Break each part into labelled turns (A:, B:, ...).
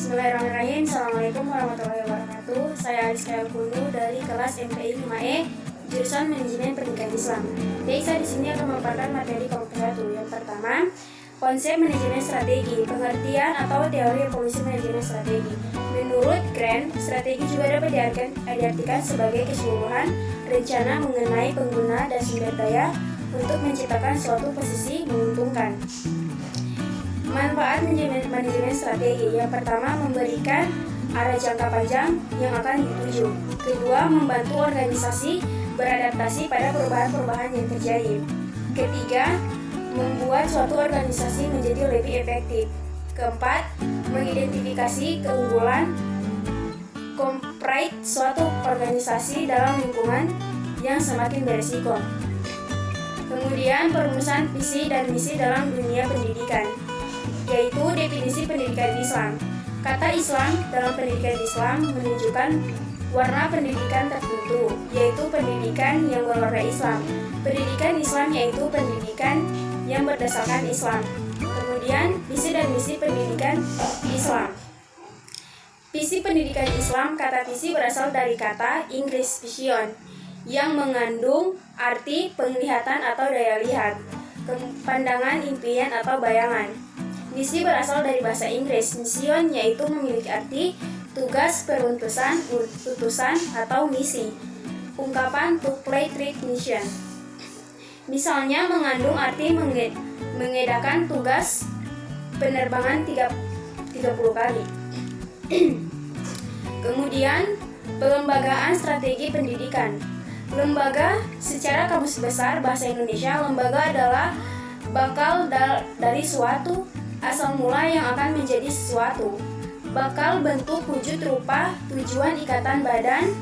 A: Bismillahirrahmanirrahim. Assalamualaikum warahmatullahi wabarakatuh. Saya Aliska Kundu dari kelas MPI 5E, jurusan Manajemen Pendidikan Islam. Jadi saya di sini akan memaparkan materi kelompok 1. Yang pertama, konsep manajemen strategi, pengertian atau teori evolusi manajemen strategi. Menurut Grant, strategi juga dapat diartikan sebagai keseluruhan rencana mengenai pengguna dan sumber daya untuk menciptakan suatu posisi menguntungkan. Manfaat manajemen strategi. Yang pertama, memberikan arah jangka panjang yang akan dituju. Kedua, membantu organisasi beradaptasi pada perubahan-perubahan yang terjadi. Ketiga, membuat suatu organisasi menjadi lebih efektif. Keempat, mengidentifikasi keunggulan konkret suatu organisasi dalam lingkungan yang semakin berisiko. Kemudian, perumusan visi dan misi dalam dunia pendidikan, yaitu definisi pendidikan Islam. Kata Islam dalam pendidikan Islam menunjukkan warna pendidikan tertentu, yaitu pendidikan yang berwarna Islam. Pendidikan Islam yaitu pendidikan yang berdasarkan Islam. Kemudian, visi dan misi pendidikan Islam. Visi pendidikan Islam, kata visi berasal dari kata Inggris vision, yang mengandung arti penglihatan atau daya lihat, pandangan, impian, atau bayangan. Misi berasal dari bahasa Inggris, mission, yaitu memiliki arti tugas, peruntusan, utusan, atau misi. Ungkapan to play treat mission. Misalnya mengandung arti mengedakan tugas penerbangan 30 kali. Kemudian, pelembagaan strategi pendidikan. Lembaga secara kamus besar bahasa Indonesia, lembaga adalah bakal dari suatu asal mula yang akan menjadi sesuatu. Bakal, bentuk, wujud, rupa, tujuan, ikatan badan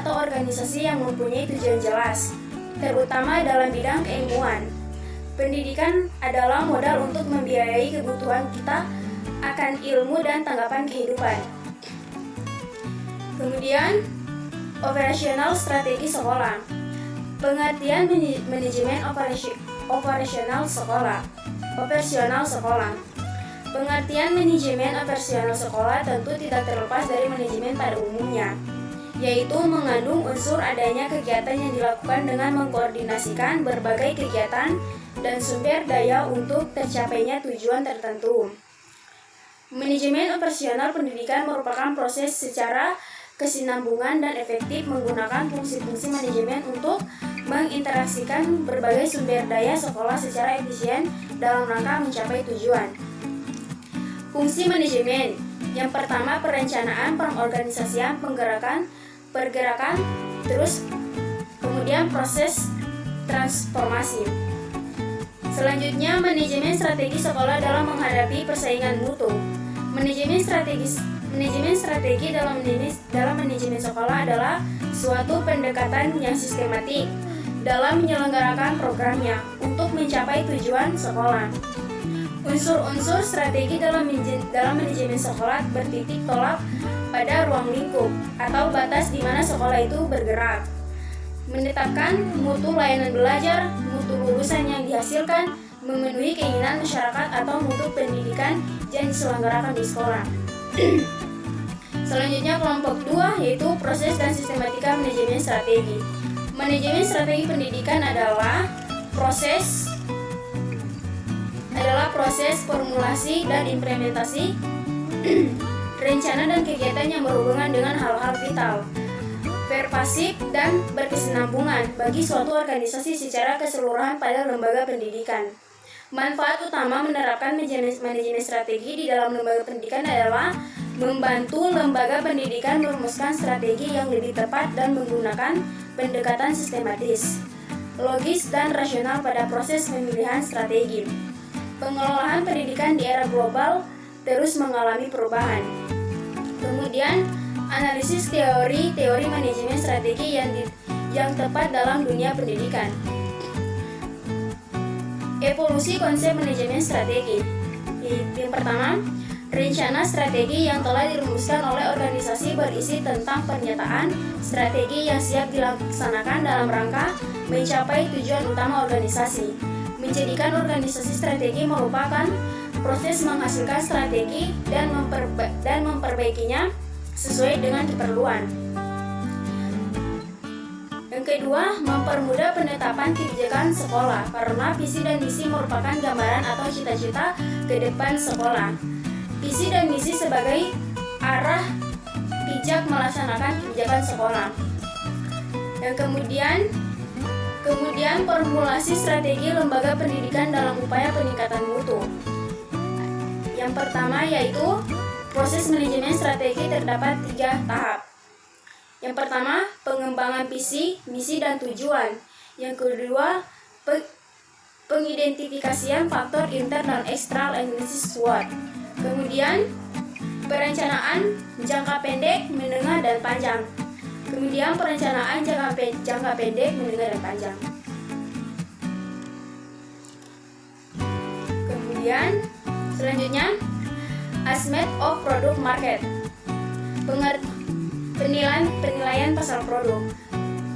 A: atau organisasi yang mempunyai tujuan jelas, terutama dalam bidang keilmuan. Pendidikan adalah modal untuk membiayai kebutuhan kita akan ilmu dan tanggapan kehidupan. Kemudian, operasional strategi sekolah. Pengertian manajemen operasional sekolah. Pengertian manajemen operasional sekolah tentu tidak terlepas dari manajemen pada umumnya, yaitu mengandung unsur adanya kegiatan yang dilakukan dengan mengkoordinasikan berbagai kegiatan dan sumber daya untuk tercapainya tujuan tertentu. Manajemen operasional pendidikan merupakan proses secara kesinambungan dan efektif menggunakan fungsi-fungsi manajemen untuk menginteraksikan berbagai sumber daya sekolah secara efisien dalam rangka mencapai tujuan. Fungsi manajemen. Yang pertama, perencanaan, pengorganisasian, pergerakan, terus kemudian proses transformasi. Selanjutnya, manajemen strategi sekolah dalam menghadapi persaingan mutu. Manajemen strategi dalam manajemen sekolah adalah suatu pendekatan yang sistematik dalam menyelenggarakan programnya untuk mencapai tujuan sekolah. Unsur-unsur strategi dalam manajemen sekolah bertitik tolak pada ruang lingkup atau batas di mana sekolah itu bergerak. Menetapkan mutu layanan belajar, mutu lulusan yang dihasilkan, memenuhi keinginan masyarakat atau mutu pendidikan yang diselenggarakan di sekolah. Selanjutnya kelompok 2, yaitu proses dan sistematika manajemen strategi. Manajemen strategi pendidikan adalah proses formulasi dan implementasi rencana dan kegiatan yang berhubungan dengan hal-hal vital, pervasif dan berkesinambungan bagi suatu organisasi secara keseluruhan pada lembaga pendidikan. Manfaat utama menerapkan manajemen strategi di dalam lembaga pendidikan adalah membantu lembaga pendidikan merumuskan strategi yang lebih tepat dan menggunakan pendekatan sistematis, logis, dan rasional pada proses pemilihan strategi. Pengelolaan pendidikan di era global terus mengalami perubahan. Kemudian, analisis teori manajemen strategi yang tepat dalam dunia pendidikan. Evolusi konsep manajemen strategi. Yang pertama, rencana strategi yang telah dirumuskan oleh organisasi berisi tentang pernyataan strategi yang siap dilaksanakan dalam rangka mencapai tujuan utama organisasi. Menjadikan organisasi strategi merupakan proses menghasilkan strategi dan memperbaikinya sesuai dengan keperluan. Yang kedua, mempermudah penetapan kebijakan sekolah karena visi dan misi merupakan gambaran atau cita-cita ke depan sekolah. Visi dan misi sebagai arah bijak melaksanakan kebijakan sekolah. Yang kemudian formulasi strategi lembaga pendidikan dalam upaya peningkatan mutu. Yang pertama yaitu proses manajemen strategi terdapat 3 tahap. Yang pertama, pengembangan visi, misi, dan tujuan. Yang kedua, pengidentifikasian faktor internal dan eksternal organization SWOT. Kemudian, perencanaan jangka pendek, menengah, dan panjang. Kemudian, perencanaan jangka pendek, menengah, dan panjang. Kemudian, selanjutnya, assessment of product market. Penilaian pasar produk.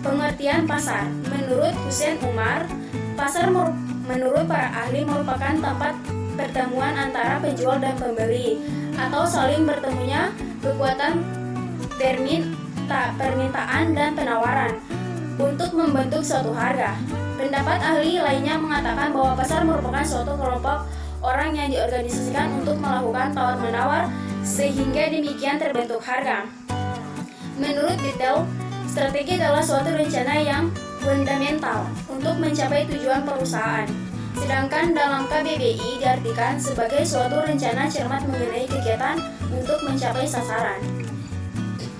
A: Pengertian pasar. Menurut Hussein Umar, pasar menurut para ahli merupakan tempat pertemuan antara penjual dan pembeli atau saling bertemunya kekuatan permintaan dan penawaran untuk membentuk suatu harga. Pendapat ahli lainnya mengatakan bahwa pasar merupakan suatu kelompok orang yang diorganisasikan untuk melakukan tawar-menawar sehingga demikian terbentuk harga. Menurut detail, strategi adalah suatu rencana yang fundamental untuk mencapai tujuan perusahaan. Sedangkan dalam KBBI diartikan sebagai suatu rencana cermat mengenai kegiatan untuk mencapai sasaran.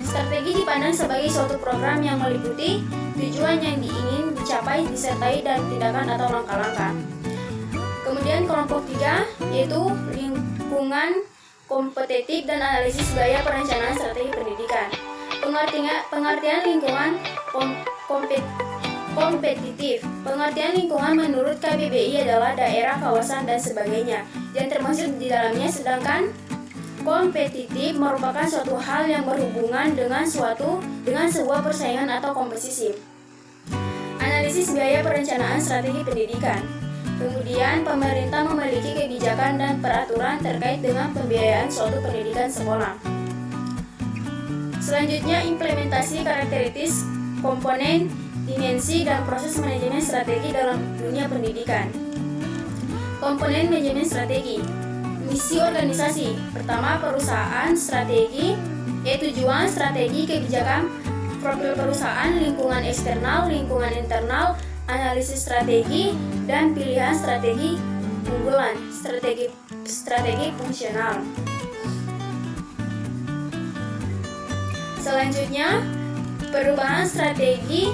A: Strategi dipandang sebagai suatu program yang meliputi tujuan yang ingin dicapai disertai dan tindakan atau langkah-langkah. Kemudian kelompok 3 yaitu lingkungan kompetitif dan analisis biaya perencanaan strategi pendidikan. Pengertian lingkungan kompetitif. Pengertian lingkungan menurut KBBI adalah daerah, kawasan, dan sebagainya yang termasuk di dalamnya, sedangkan kompetitif merupakan suatu hal yang berhubungan dengan sebuah persaingan atau kompetisi. Analisis biaya perencanaan strategi pendidikan. Kemudian pemerintah memiliki kebijakan dan peraturan terkait dengan pembiayaan suatu pendidikan sekolah. Selanjutnya, implementasi karakteristik, komponen, dimensi, dan proses manajemen strategi dalam dunia pendidikan. Komponen manajemen strategi. Misi organisasi. Pertama, perusahaan strategi, tujuan, strategi, kebijakan, profil perusahaan, lingkungan eksternal, lingkungan internal, analisis strategi, dan pilihan strategi unggulan, strategi fungsional. Selanjutnya, perubahan strategi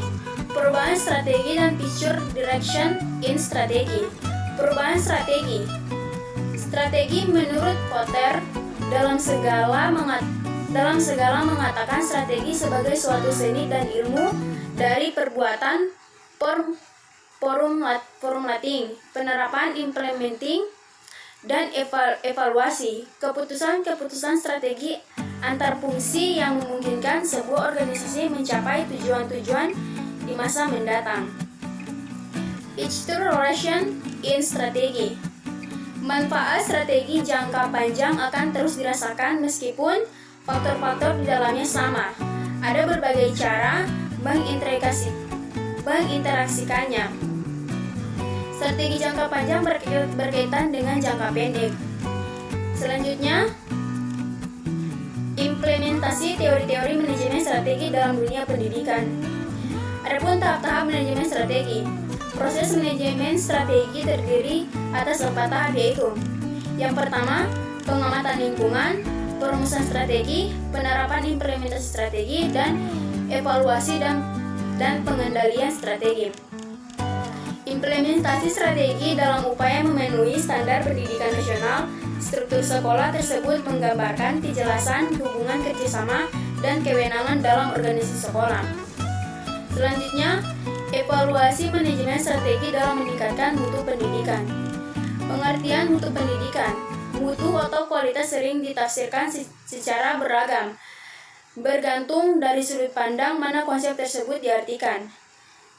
A: dan future direction in strategi. Perubahan strategi. Strategi menurut Kotter dalam segala mengatakan strategi sebagai suatu seni dan ilmu dari perbuatan, formulating, penerapan, implementing, dan evaluasi. Keputusan strategi antar fungsi yang memungkinkan sebuah organisasi mencapai tujuan-tujuan di masa mendatang. Future relation in strategi. Manfaat strategi jangka panjang akan terus dirasakan meskipun faktor-faktor di dalamnya sama. Ada berbagai cara menginteraksikannya. Strategi jangka panjang berkaitan dengan jangka pendek. Selanjutnya, implementasi teori-teori manajemen strategi dalam dunia pendidikan. Adapun tahap-tahap manajemen strategi. Proses manajemen strategi terdiri atas 4 tahap, yaitu: yang pertama, pengamatan lingkungan, perumusan strategi, penerapan implementasi strategi, dan evaluasi dan pengendalian strategi. Implementasi strategi dalam upaya memenuhi standar pendidikan nasional. Struktur sekolah tersebut menggambarkan kejelasan hubungan kerjasama dan kewenangan dalam organisasi sekolah. Selanjutnya, evaluasi manajemen strategi dalam meningkatkan mutu pendidikan. Pengertian mutu pendidikan. Mutu atau kualitas sering ditafsirkan secara beragam, bergantung dari sudut pandang mana konsep tersebut diartikan.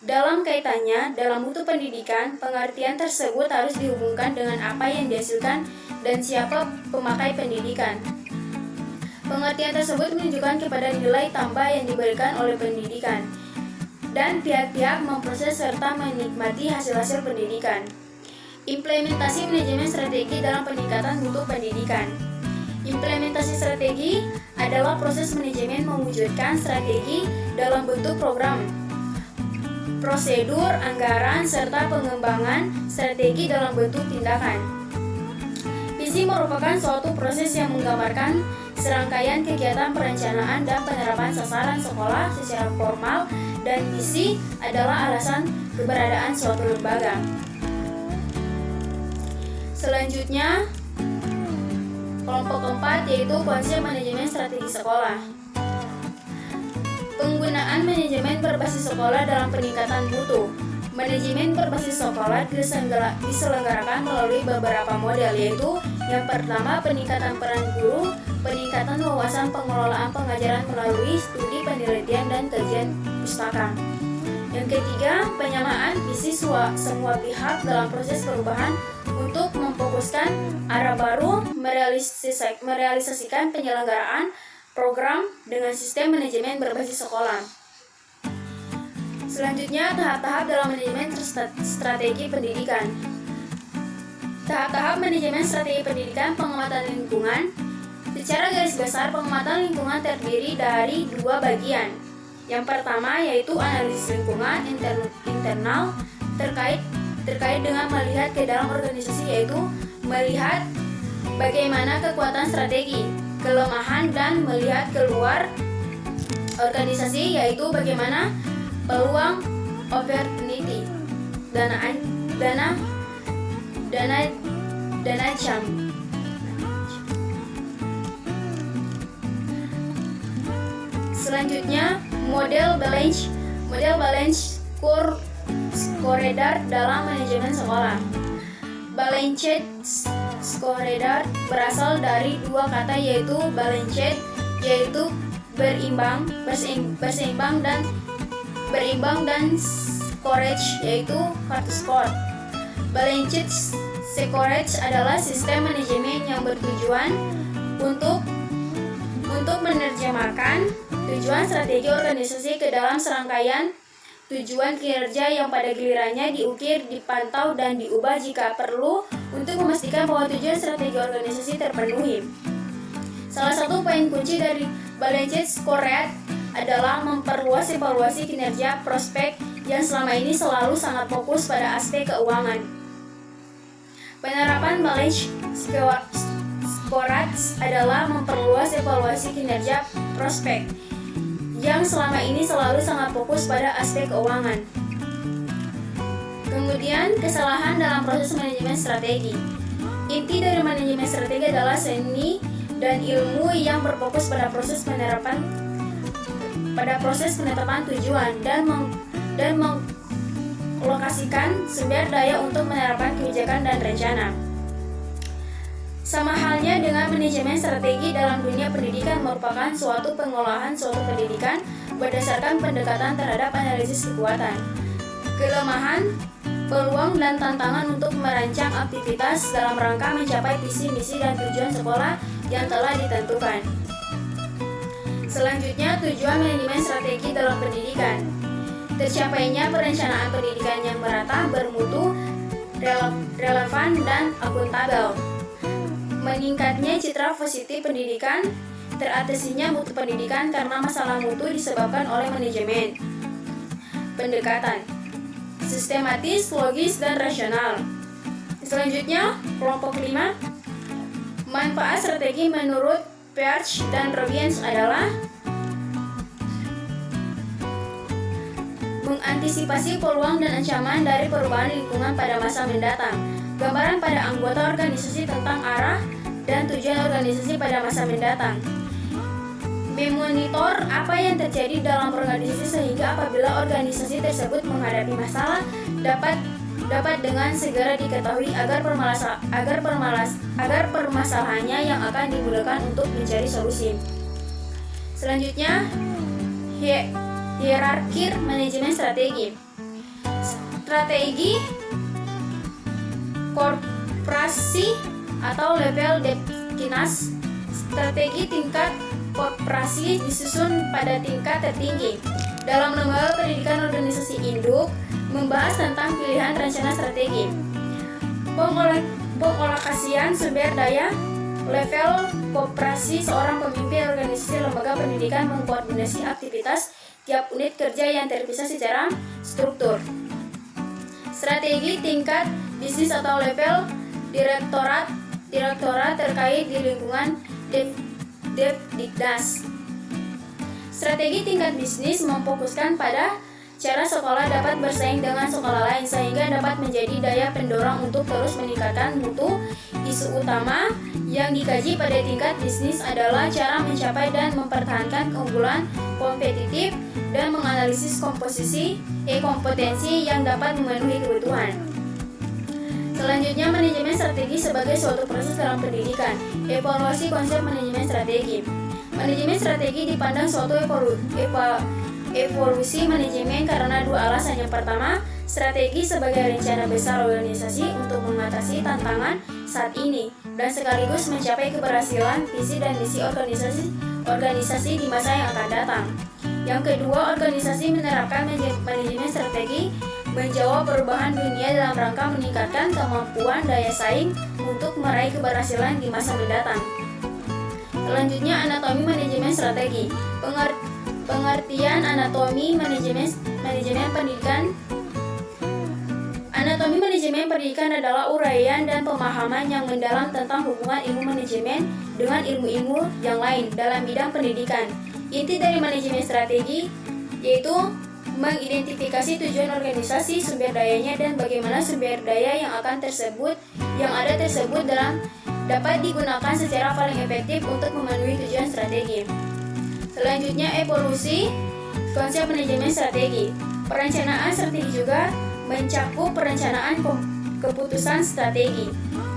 A: Dalam kaitannya, dalam mutu pendidikan, pengertian tersebut harus dihubungkan dengan apa yang dihasilkan dan siapa pemakai pendidikan. Pengertian tersebut menunjukkan kepada nilai tambah yang diberikan oleh pendidikan, dan pihak-pihak memproses serta menikmati hasil-hasil pendidikan. Implementasi manajemen strategi dalam peningkatan mutu pendidikan. Implementasi strategi adalah proses manajemen mewujudkan strategi dalam bentuk program, prosedur, anggaran, serta pengembangan strategi dalam bentuk tindakan. Visi merupakan suatu proses yang menggambarkan serangkaian kegiatan perencanaan dan penerapan sasaran sekolah secara formal, dan misi adalah alasan keberadaan suatu lembaga. Selanjutnya, kelompok keempat yaitu konsep manajemen strategi sekolah. Penggunaan manajemen berbasis sekolah dalam peningkatan mutu. Manajemen berbasis sekolah diselenggarakan melalui beberapa model, yaitu yang pertama, peningkatan peran guru, peningkatan wawasan pengelolaan pengajaran melalui studi, penelitian, dan kajian pustaka. Yang ketiga, penyamaan visi semua pihak dalam proses perubahan untuk memfokuskan arah baru, merealisasikan penyelenggaraan program dengan sistem manajemen berbasis sekolah. Selanjutnya, tahap-tahap dalam manajemen strategi pendidikan. Tahap-tahap manajemen strategi pendidikan. Pengamatan lingkungan. Secara garis besar, pengamatan lingkungan terdiri dari dua bagian. Yang pertama yaitu analisis lingkungan internal terkait dengan melihat ke dalam organisasi, yaitu melihat bagaimana kekuatan strategi, kelemahan, dan melihat keluar organisasi, yaitu bagaimana peluang, opportunity, dana jam. Selanjutnya, model balance scorecard dalam manajemen sekolah. Balanced scorecard berasal dari dua kata, yaitu balanced, yaitu berimbang dan scorecard, yaitu kartu skor. Balanced scorecard adalah sistem manajemen yang bertujuan untuk menerjemahkan tujuan strategi organisasi ke dalam serangkaian tujuan kinerja yang pada gilirannya diukir, dipantau, dan diubah jika perlu untuk memastikan bahwa tujuan strategi organisasi terpenuhi. Salah satu poin kunci dari balanced scorecard adalah memperluas evaluasi kinerja prospek yang selama ini selalu sangat fokus pada aspek keuangan. Penerapan balanced scorecard adalah memperluas evaluasi kinerja prospek yang selama ini selalu sangat fokus pada aspek keuangan. Kemudian, kesalahan dalam proses manajemen strategi. Inti dari manajemen strategi adalah seni dan ilmu yang berfokus pada proses penetapan tujuan dan mengalokasikan sumber daya untuk menerapkan kebijakan dan rencana. Sama halnya dengan manajemen strategi dalam dunia pendidikan, merupakan suatu pengolahan suatu pendidikan berdasarkan pendekatan terhadap analisis kekuatan, kelemahan, peluang, dan tantangan untuk merancang aktivitas dalam rangka mencapai visi, misi, dan tujuan sekolah yang telah ditentukan. Selanjutnya, tujuan manajemen strategi dalam pendidikan. Tercapainya perencanaan pendidikan yang merata, bermutu, relevan, dan akuntabel. Meningkatnya citra positif pendidikan, teratasinya mutu pendidikan karena masalah mutu disebabkan oleh manajemen. Pendekatan sistematis, logis, dan rasional. Selanjutnya, kelompok 5. Manfaat strategi menurut Pearce dan Robbins adalah mengantisipasi peluang dan ancaman dari perubahan lingkungan pada masa mendatang. Gambaran pada anggota organisasi tentang arah dan tujuan organisasi pada masa mendatang. Memonitor apa yang terjadi dalam organisasi sehingga apabila organisasi tersebut menghadapi masalah dapat dengan segera diketahui agar permasalahannya yang akan dimudahkan untuk mencari solusi. Selanjutnya, hierarki manajemen strategi. Strategi korporasi atau level Depkinas. Strategi tingkat korporasi disusun pada tingkat tertinggi. Dalam lembaga pendidikan organisasi induk membahas tentang pilihan rencana strategi. Pengalokasian sumber daya level korporasi, seorang pemimpin organisasi lembaga pendidikan mengkoordinasi aktivitas tiap unit kerja yang terpisah secara struktur. Strategi tingkat bisnis atau level direktorat terkait di lingkungan Depdiknas. Strategi tingkat bisnis memfokuskan pada cara sekolah dapat bersaing dengan sekolah lain sehingga dapat menjadi daya pendorong untuk terus meningkatkan mutu. Isu utama yang dikaji pada tingkat bisnis adalah cara mencapai dan mempertahankan keunggulan kompetitif dan menganalisis kompetensi yang dapat memenuhi kebutuhan. Selanjutnya, manajemen strategi sebagai suatu proses dalam pendidikan. Evaluasi konsep manajemen strategi. Manajemen strategi dipandang suatu evolusi manajemen karena dua alasan. Yang pertama, strategi sebagai rencana besar organisasi untuk mengatasi tantangan saat ini dan sekaligus mencapai keberhasilan visi dan misi organisasi di masa yang akan datang. Yang kedua, organisasi menerapkan manajemen strategi menjawab perubahan dunia dalam rangka meningkatkan kemampuan daya saing untuk meraih keberhasilan di masa mendatang. Selanjutnya, anatomi manajemen strategi. Pengertian anatomi manajemen pendidikan. Anatomi manajemen pendidikan adalah uraian dan pemahaman yang mendalam tentang hubungan ilmu manajemen dengan ilmu-ilmu yang lain dalam bidang pendidikan. Inti dari manajemen strategi yaitu mengidentifikasi tujuan organisasi, sumber dayanya, dan bagaimana sumber daya yang ada tersebut dapat digunakan secara paling efektif untuk memenuhi tujuan strategi. Selanjutnya, evolusi konsep manajemen strategi. Perencanaan strategi juga mencakup perencanaan keputusan strategi,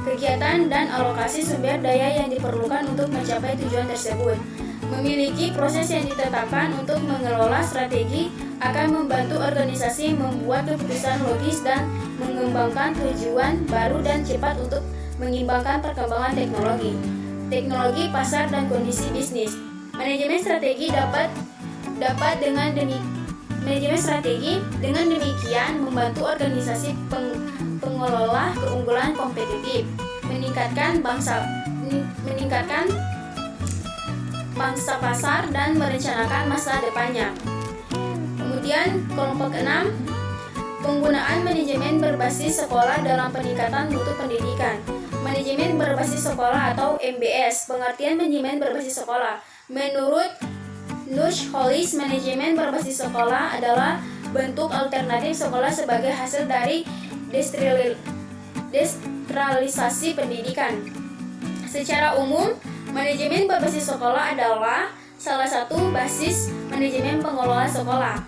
A: kegiatan, dan alokasi sumber daya yang diperlukan untuk mencapai tujuan tersebut. Memiliki proses yang ditetapkan untuk mengelola strategi akan membantu organisasi membuat keputusan logis dan mengembangkan tujuan baru dan cepat untuk mengimbangkan perkembangan teknologi, pasar, dan kondisi bisnis. Manajemen strategi dengan demikian membantu organisasi pengelola keunggulan kompetitif, meningkatkan pangsa pasar, dan merencanakan masa depannya. Kemudian kelompok 6, penggunaan manajemen berbasis sekolah dalam peningkatan mutu pendidikan. Manajemen berbasis sekolah atau MBS. Pengertian manajemen berbasis sekolah. Menurut Nush Hollis, manajemen berbasis sekolah adalah bentuk alternatif sekolah sebagai hasil dari desentralisasi pendidikan. Secara umum, manajemen berbasis sekolah adalah salah satu basis manajemen pengelola sekolah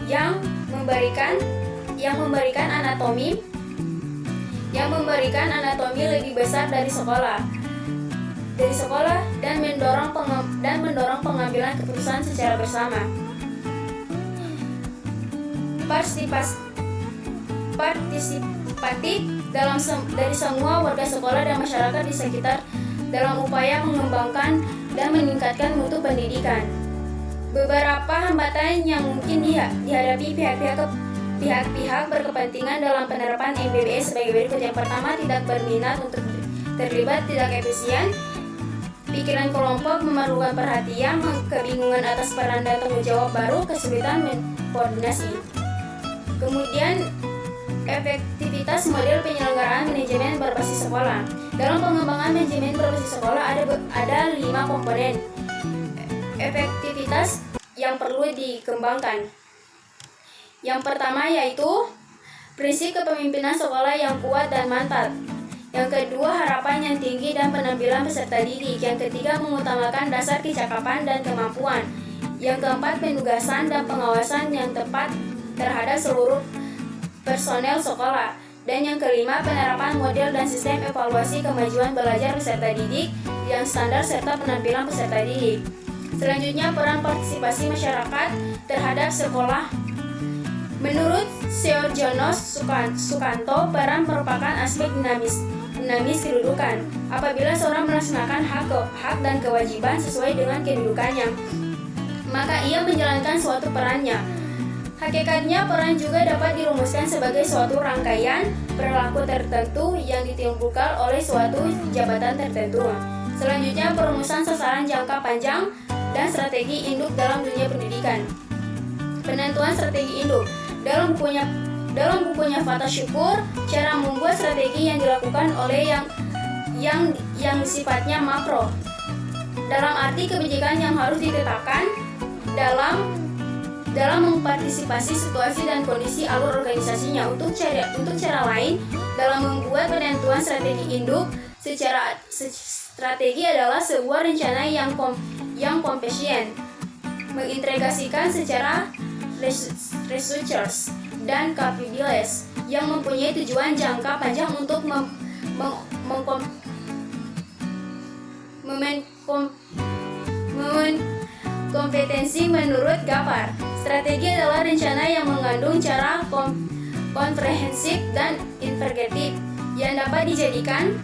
A: yang memberikan anatomi lebih besar dari sekolah dan mendorong pengambilan keputusan secara bersama. Partisipatif dari semua warga sekolah dan masyarakat di sekitar dalam upaya mengembangkan dan meningkatkan mutu pendidikan. Beberapa hambatan yang mungkin dihadapi pihak-pihak berkepentingan dalam penerapan MBBS sebagai berikut. Yang pertama, tidak berminat untuk terlibat, tidak efisien, pikiran kelompok memerlukan perhatian, kebingungan atas peran dan tanggung jawab baru, kesulitan koordinasi. Kemudian, efektivitas model penyelenggaraan manajemen berbasis sekolah. Dalam pengembangan manajemen berbasis sekolah ada 5 komponen efektivitas yang perlu dikembangkan. Yang pertama yaitu prinsip kepemimpinan sekolah yang kuat dan mantap. Yang kedua, harapan yang tinggi dan penampilan peserta didik. Yang ketiga, mengutamakan dasar kecakapan dan kemampuan. Yang keempat, penugasan dan pengawasan yang tepat terhadap seluruh personel sekolah. Dan yang kelima, penerapan model dan sistem evaluasi kemajuan belajar peserta didik yang standar serta penampilan peserta didik. Selanjutnya, peran partisipasi masyarakat terhadap sekolah. Menurut Seorjonos Sukanto, peran merupakan aspek dinamis kedudukan. Apabila seorang melaksanakan hak dan kewajiban sesuai dengan kedudukannya, maka ia menjalankan suatu perannya. Hakikatnya, peran juga dapat dirumuskan sebagai suatu rangkaian perilaku tertentu yang ditimbulkan oleh suatu jabatan tertentu. Selanjutnya, perumusan sasaran jangka panjang dan strategi induk dalam dunia pendidikan. Penentuan strategi induk. Dalam bukunya Fata Syukur, cara membuat strategi yang dilakukan oleh yang sifatnya makro. Dalam arti kebijakan yang harus ditetapkan dalam mempartisipasi situasi dan kondisi alur organisasinya. Untuk cara lain, dalam membuat penentuan strategi induk, strategi adalah sebuah rencana yang kompensien, mengintegrasikan secara researchers dan capabilities yang mempunyai tujuan jangka panjang untuk kompetensi menurut Gapar. Strategi adalah rencana yang mengandung cara komprehensif dan integratif yang dapat dijadikan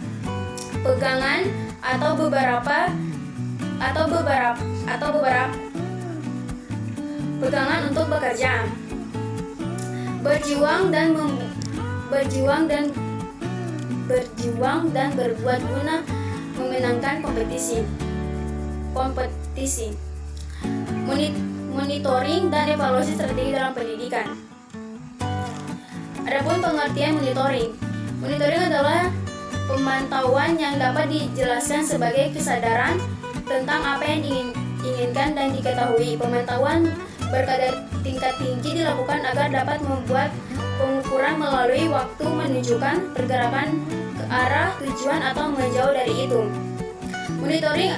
A: pegangan atau beberapa pegangan untuk bekerja, berjuang dan berbuat guna memenangkan kompetisi. Monitoring dan evaluasi strategi dalam pendidikan. Adapun pengertian monitoring adalah pemantauan yang dapat dijelaskan sebagai kesadaran tentang apa yang diinginkan dan diketahui. Pemantauan berkadar tingkat tinggi dilakukan agar dapat membuat pengukuran melalui waktu menunjukkan pergerakan ke arah tujuan atau menjauh dari itu. Monitoring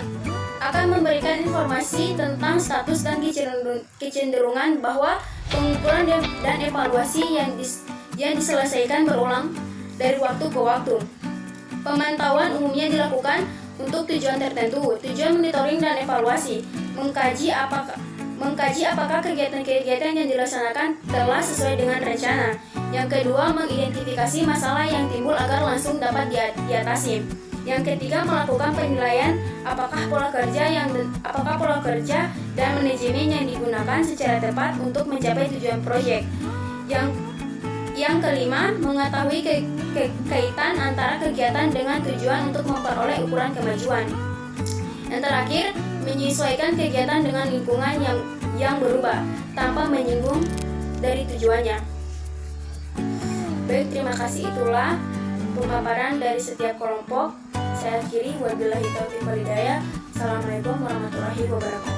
A: akan memberikan informasi tentang status dan kecenderungan bahwa pengukuran dan evaluasi yang diselesaikan berulang dari waktu ke waktu. Pemantauan umumnya dilakukan untuk tujuan tertentu. Tujuan monitoring dan evaluasi mengkaji apakah kegiatan-kegiatan yang dilaksanakan telah sesuai dengan rencana. Yang kedua, mengidentifikasi masalah yang timbul agar langsung dapat diatasi. Yang ketiga, melakukan penilaian apakah pola kerja dan manajemen yang digunakan secara tepat untuk mencapai tujuan proyek. Yang kelima, mengetahui kaitan antara kegiatan dengan tujuan untuk memperoleh ukuran kemajuan. Yang terakhir, menyesuaikan kegiatan dengan lingkungan yang berubah tanpa menyinggung dari tujuannya. Baik, terima kasih. Itulah pemaparan dari setiap kelompok. Saya akhiri, wabillahi taufiq wal hidayah. Assalamualaikum warahmatullahi wabarakatuh.